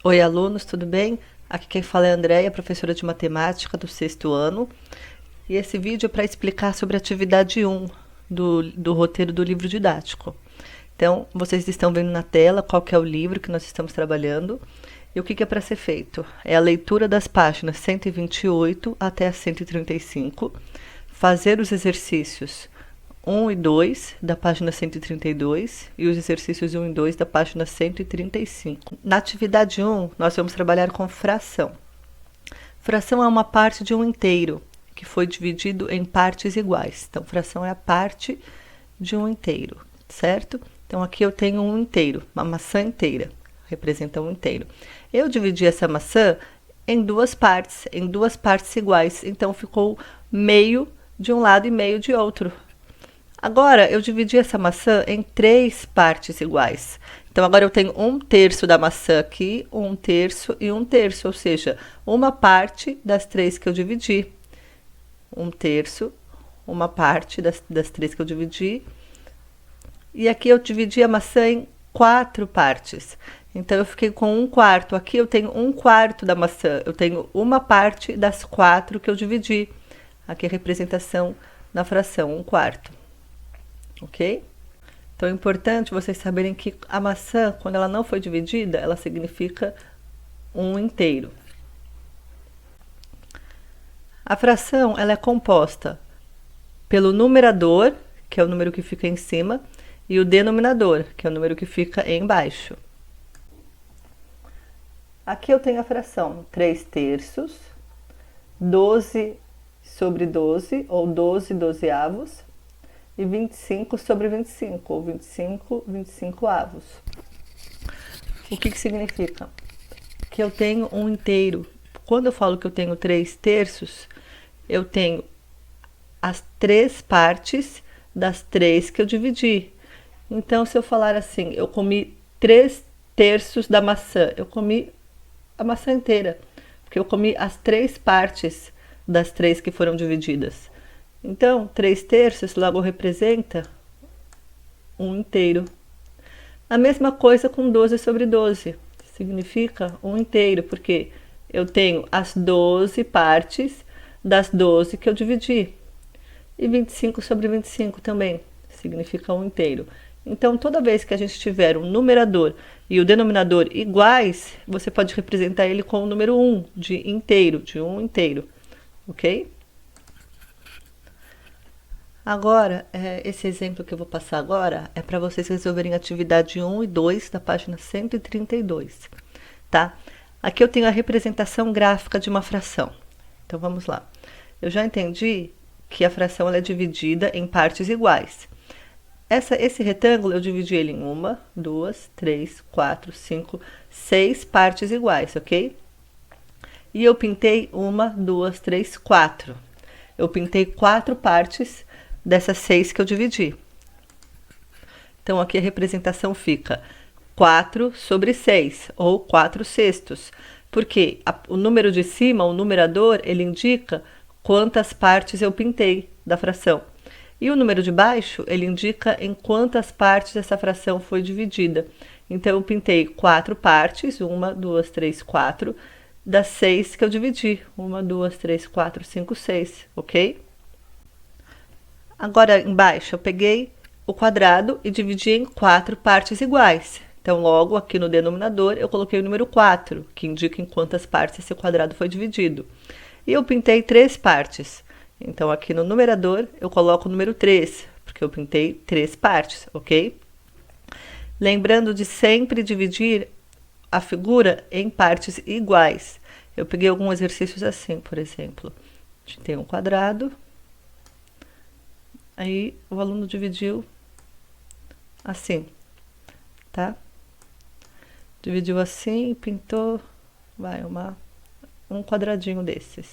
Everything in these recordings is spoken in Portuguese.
Oi, alunos, tudo bem? Aqui quem fala é a Andréia, professora de matemática do sexto ano. E esse vídeo é para explicar sobre a atividade 1 do roteiro do livro didático. Então, vocês estão vendo na tela qual que é o livro que nós estamos trabalhando e o que que é para ser feito. É a leitura das páginas 128 até a 135, fazer os exercícios 1 e 2 da página 132 e os exercícios 1 e 2 da página 135. Na atividade 1, nós vamos trabalhar com fração. Fração é uma parte de um inteiro, que foi dividido em partes iguais. Então, fração é a parte de um inteiro, certo? Então, aqui eu tenho um inteiro, uma maçã inteira, representa um inteiro. Eu dividi essa maçã em duas partes iguais, então ficou meio de um lado e meio de outro. Agora, eu dividi essa maçã em três partes iguais. Então, agora eu tenho um terço da maçã aqui, um terço e um terço, ou seja, uma parte das três que eu dividi. Um terço, uma parte das três que eu dividi. E aqui eu dividi a maçã em quatro partes. Então, eu fiquei com um quarto. Aqui eu tenho um quarto da maçã. Eu tenho uma parte das quatro que eu dividi. Aqui a representação na fração, um quarto. Ok? Então é importante vocês saberem que a maçã, quando ela não foi dividida, ela significa um inteiro. A fração ela é composta pelo numerador, que é o número que fica em cima, e o denominador, que é o número que fica embaixo. Aqui eu tenho a fração 3 terços, 12 sobre 12, ou 12 dozeavos, e 25 sobre 25, ou 25 avos. O que significa? Que eu tenho um inteiro. Quando eu falo que eu tenho 3 terços, eu tenho as três partes das três que eu dividi. Então, se eu falar assim, eu comi 3 terços da maçã, eu comi a maçã inteira, porque eu comi as três partes das três que foram divididas. Então, 3 terços logo representa um inteiro. A mesma coisa com 12 sobre 12. Significa um inteiro, porque eu tenho as 12 partes das 12 que eu dividi. E 25 sobre 25 também significa um inteiro. Então, toda vez que a gente tiver um numerador e o denominador iguais, você pode representar ele com o número 1, de inteiro, de um inteiro. Ok? Agora, esse exemplo que eu vou passar agora é para vocês resolverem a atividade 1 e 2 da página 132, tá? Aqui eu tenho a representação gráfica de uma fração. Então, vamos lá. Eu já entendi que a fração ela é dividida em partes iguais. Esse retângulo, eu dividi ele em 1, 2, 3, 4, 5, 6 partes iguais, ok? E eu pintei 1, 2, 3, 4. Eu pintei 4 partes dessas 6 que eu dividi. Então, aqui a representação fica 4 sobre 6, ou 4 sextos. Porque o número de cima, o numerador, ele indica quantas partes eu pintei da fração. E o número de baixo, ele indica em quantas partes essa fração foi dividida. Então, eu pintei 4 partes, 1, 2, 3, 4, das 6 que eu dividi. 1, 2, 3, 4, 5, 6, ok? Agora, embaixo, eu peguei o quadrado e dividi em 4 partes iguais. Então, logo aqui no denominador, eu coloquei o número 4, que indica em quantas partes esse quadrado foi dividido. E eu pintei 3 partes. Então, aqui no numerador, eu coloco o número 3, porque eu pintei 3 partes, ok? Lembrando de sempre dividir a figura em partes iguais. Eu peguei alguns exercícios assim, por exemplo. A gente tem um quadrado. Aí o aluno dividiu assim, tá? Dividiu assim e pintou, um quadradinho desses,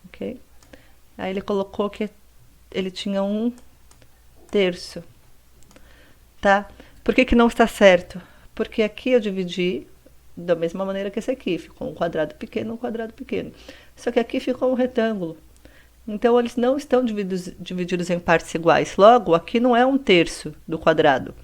ok? Aí ele colocou que ele tinha um terço, tá? Por que que não está certo? Porque aqui eu dividi da mesma maneira que esse aqui, ficou um quadrado pequeno, um quadrado pequeno. Só que aqui ficou um retângulo. Então, eles não estão divididos em partes iguais. Logo, aqui não é um terço do quadrado,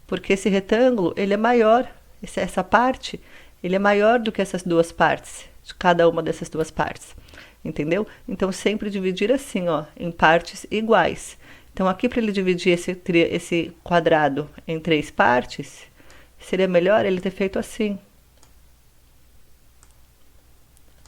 porque esse retângulo ele é maior essa parte, ele é maior do que essas duas partes, de cada uma dessas duas partes. Entendeu? Então, sempre dividir assim, ó, em partes iguais. Então, aqui para ele dividir esse quadrado em 3 partes, seria melhor ele ter feito assim.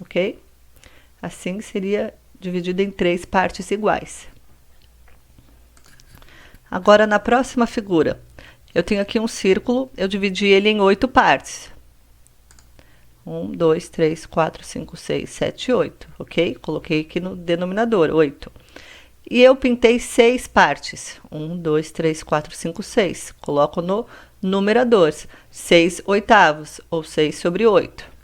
Ok? Assim seria dividido em 3 partes iguais. Agora, na próxima figura, eu tenho aqui um círculo, eu dividi ele em 8 partes. 1, 2, 3, 4, 5, 6, 7, 8, ok? Coloquei aqui no denominador, 8. E eu pintei 6 partes. 1, 2, 3, 4, 5, 6. Coloco no numerador, 6 oitavos, ou 6 sobre 8.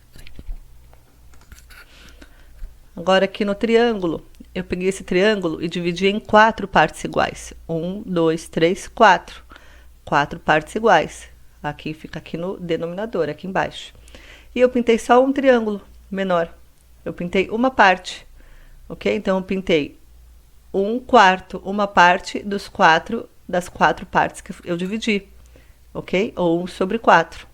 Agora aqui no triângulo, eu peguei esse triângulo e dividi em 4 partes iguais. 1, 2, 3, 4. 4 partes iguais. Aqui fica aqui no denominador, aqui embaixo. E eu pintei só um triângulo menor. Eu pintei uma parte, ok? Então, eu pintei 1/4, uma parte das 4 partes que eu dividi, ok? Ou 1 sobre 4.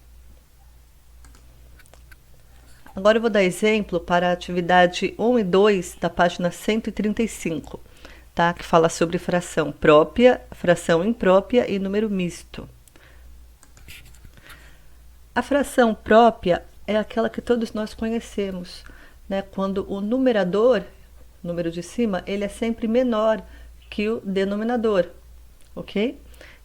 Agora, eu vou dar exemplo para a atividade 1 e 2 da página 135, tá? Que fala sobre fração própria, fração imprópria e número misto. A fração própria é aquela que todos nós conhecemos, né? Quando o numerador, o número de cima, ele é sempre menor que o denominador, ok?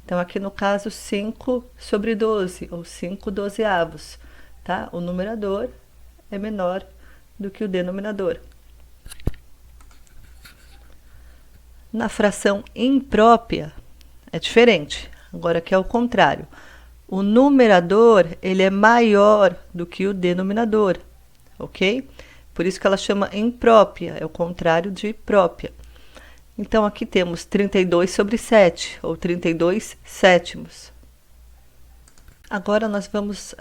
Então, aqui no caso, 5 sobre 12, ou 5 dozeavos, tá? O numerador é menor do que o denominador. Na fração imprópria, é diferente. Agora, aqui é o contrário. O numerador, ele é maior do que o denominador, ok? Por isso que ela chama imprópria, é o contrário de própria. Então, aqui temos 32 sobre 7, ou 32 sétimos. Agora, nós vamos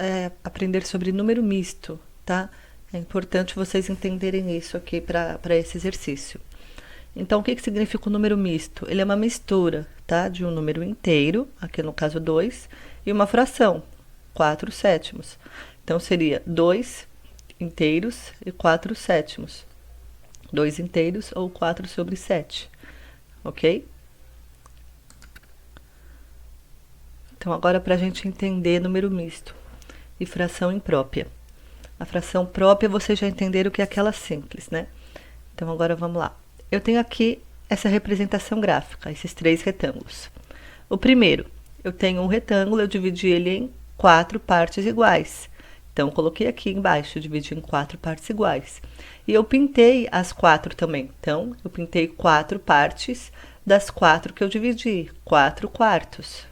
aprender sobre número misto, tá? É importante vocês entenderem isso aqui para esse exercício. Então, o que significa o número misto? Ele é uma mistura, tá? De um número inteiro, aqui no caso 2, e uma fração, 4 sétimos. Então, seria 2 inteiros e 4 sétimos. 2 inteiros ou 4 sobre 7, ok? Então, agora para a gente entender número misto e fração imprópria. A fração própria, vocês já entenderam que é aquela simples, né? Então, agora vamos lá. Eu tenho aqui essa representação gráfica, esses 3 retângulos. O primeiro, eu tenho um retângulo, eu dividi ele em 4 partes iguais. Então, coloquei aqui embaixo, dividi em 4 partes iguais. E eu pintei as 4 também. Então, eu pintei 4 partes das 4 que eu dividi, 4 quartos.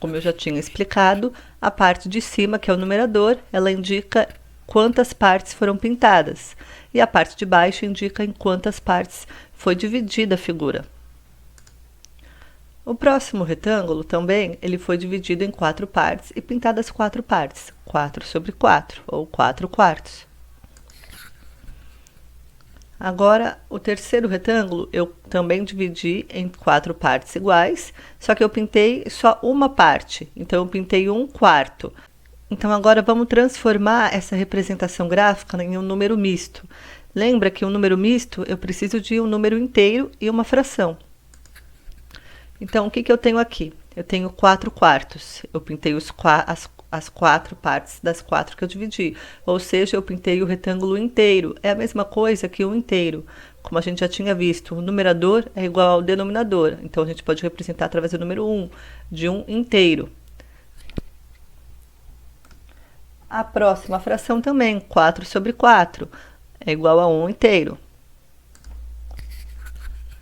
Como eu já tinha explicado, a parte de cima, que é o numerador, ela indica quantas partes foram pintadas. E a parte de baixo indica em quantas partes foi dividida a figura. O próximo retângulo também, ele foi dividido em 4 partes e pintadas 4 partes, 4 sobre 4, ou 4 quartos. Agora, o terceiro retângulo, eu também dividi em 4 partes iguais, só que eu pintei só uma parte, então eu pintei 1/4. Então, agora vamos transformar essa representação gráfica em um número misto. Lembra que um número misto, eu preciso de um número inteiro e uma fração. Então, o que eu tenho aqui? Eu tenho 4 quartos. Eu pintei as 4 partes das 4 que eu dividi. Ou seja, eu pintei o retângulo inteiro. É a mesma coisa que o inteiro. Como a gente já tinha visto, o numerador é igual ao denominador. Então, a gente pode representar através do número 1, de um inteiro. A próxima fração também, 4 sobre 4, é igual a 1 inteiro.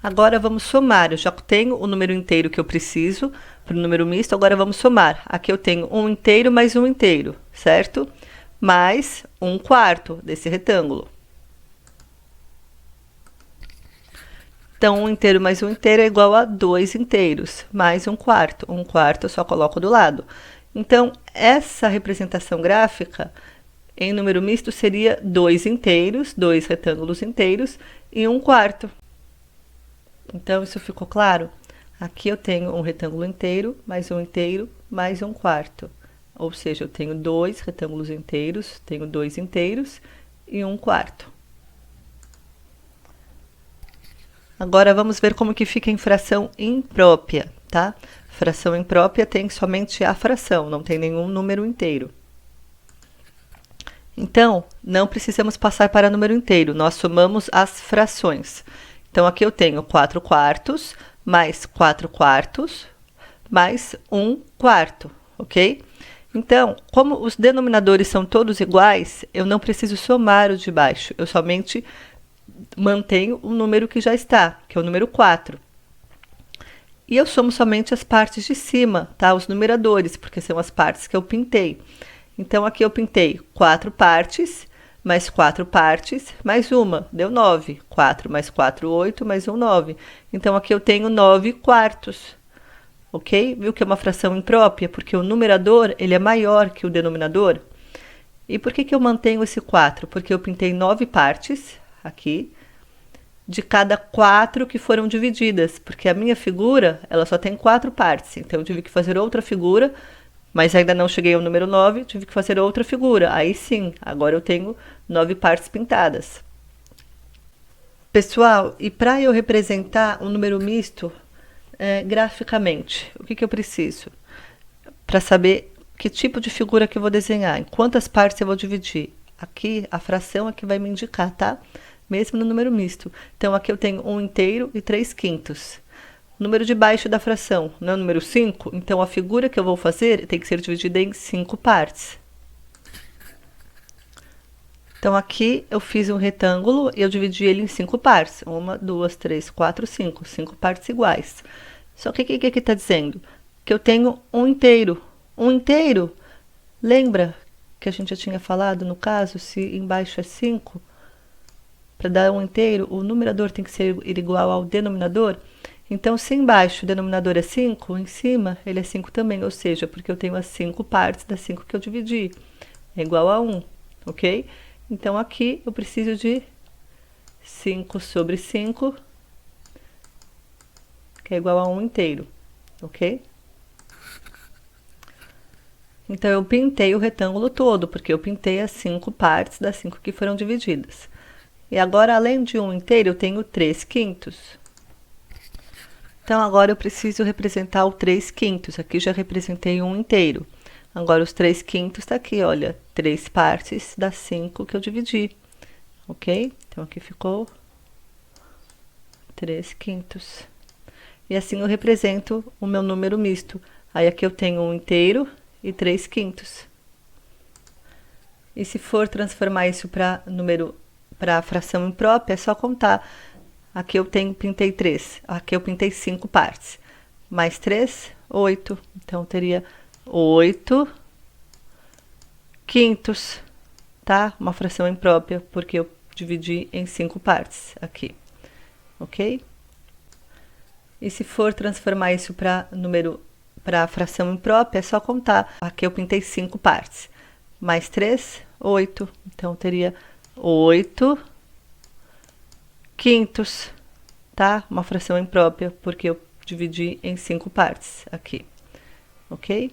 Agora, vamos somar. Eu já tenho o número inteiro que eu preciso para o número misto, agora vamos somar. Aqui eu tenho 1 inteiro mais 1 inteiro, certo? Mais 1/4 desse retângulo. Então, 1 inteiro mais 1 inteiro é igual a 2 inteiros, mais 1/4. 1/4 eu só coloco do lado. Então, essa representação gráfica em número misto seria 2 inteiros, 2 retângulos inteiros e 1/4. Então, isso ficou claro? Aqui eu tenho um retângulo inteiro, mais 1 inteiro, mais 1/4. Ou seja, eu tenho 2 retângulos inteiros, tenho 2 inteiros e 1/4. Agora vamos ver como que fica em fração imprópria, tá? Fração imprópria tem somente a fração, não tem nenhum número inteiro. Então, não precisamos passar para número inteiro, nós somamos as frações. Então, aqui eu tenho 4/4 mais 4/4 mais 1/4, ok? Então, como os denominadores são todos iguais, eu não preciso somar os de baixo, eu somente mantenho o número que já está, que é o número 4. E eu somo somente as partes de cima, tá? Os numeradores, porque são as partes que eu pintei. Então, aqui eu pintei 4 partes, mais 4 partes, mais uma, deu 9. 4 mais 4, 8, mais 1, 9. Então, aqui eu tenho 9/4. Ok? Viu que é uma fração imprópria? Porque o numerador ele é maior que o denominador. E por que eu mantenho esse 4? Porque eu pintei 9 partes, aqui, de cada 4 que foram divididas. Porque a minha figura, ela só tem 4 partes. Então, eu tive que fazer outra figura, mas ainda não cheguei ao número 9, tive que fazer outra figura. Aí sim, agora eu tenho 9 partes pintadas. Pessoal, e para eu representar um número misto graficamente, o que eu preciso? Para saber que tipo de figura que eu vou desenhar, em quantas partes eu vou dividir. Aqui, a fração é que vai me indicar, tá? Mesmo no número misto. Então, aqui eu tenho 1 inteiro e 3/5. O número de baixo da fração não é o número 5, então a figura que eu vou fazer tem que ser dividida em 5 partes. Então, aqui eu fiz um retângulo e eu dividi ele em 5 partes. 1, 2, 3, 4, 5. 5 partes iguais. Só que o que aqui está dizendo? Que eu tenho um inteiro. Um inteiro, lembra que a gente já tinha falado no caso, se embaixo é 5, para dar um inteiro, o numerador tem que ser igual ao denominador. Então, se embaixo o denominador é 5, em cima ele é 5 também, ou seja, porque eu tenho as 5 partes das 5 que eu dividi. É igual a 1, ok? Então, aqui eu preciso de 5/5, que é igual a 1 inteiro, ok? Então, eu pintei o retângulo todo, porque eu pintei as 5 partes das 5 que foram divididas. E agora, além de 1 inteiro, eu tenho 3/5. Então, agora eu preciso representar o 3/5. Aqui já representei 1 inteiro. Agora, os 3/5 está aqui, olha, 3 partes das 5 que eu dividi. Ok? Então, aqui ficou 3/5. E assim eu represento o meu número misto. Aí, aqui eu tenho 1 inteiro e 3/5. E se for transformar isso para fração imprópria, é só contar. Aqui eu pintei 3, aqui eu pintei 5 partes. Mais 3, 8. Então, teria 8/5, tá? Uma fração imprópria, porque eu dividi em 5 partes aqui, ok? E se for transformar isso para fração imprópria, é só contar. Aqui eu pintei 5 partes. Mais 3, 8. Então, teria 8/5, tá? Uma fração imprópria, porque eu dividi em 5 partes aqui, ok?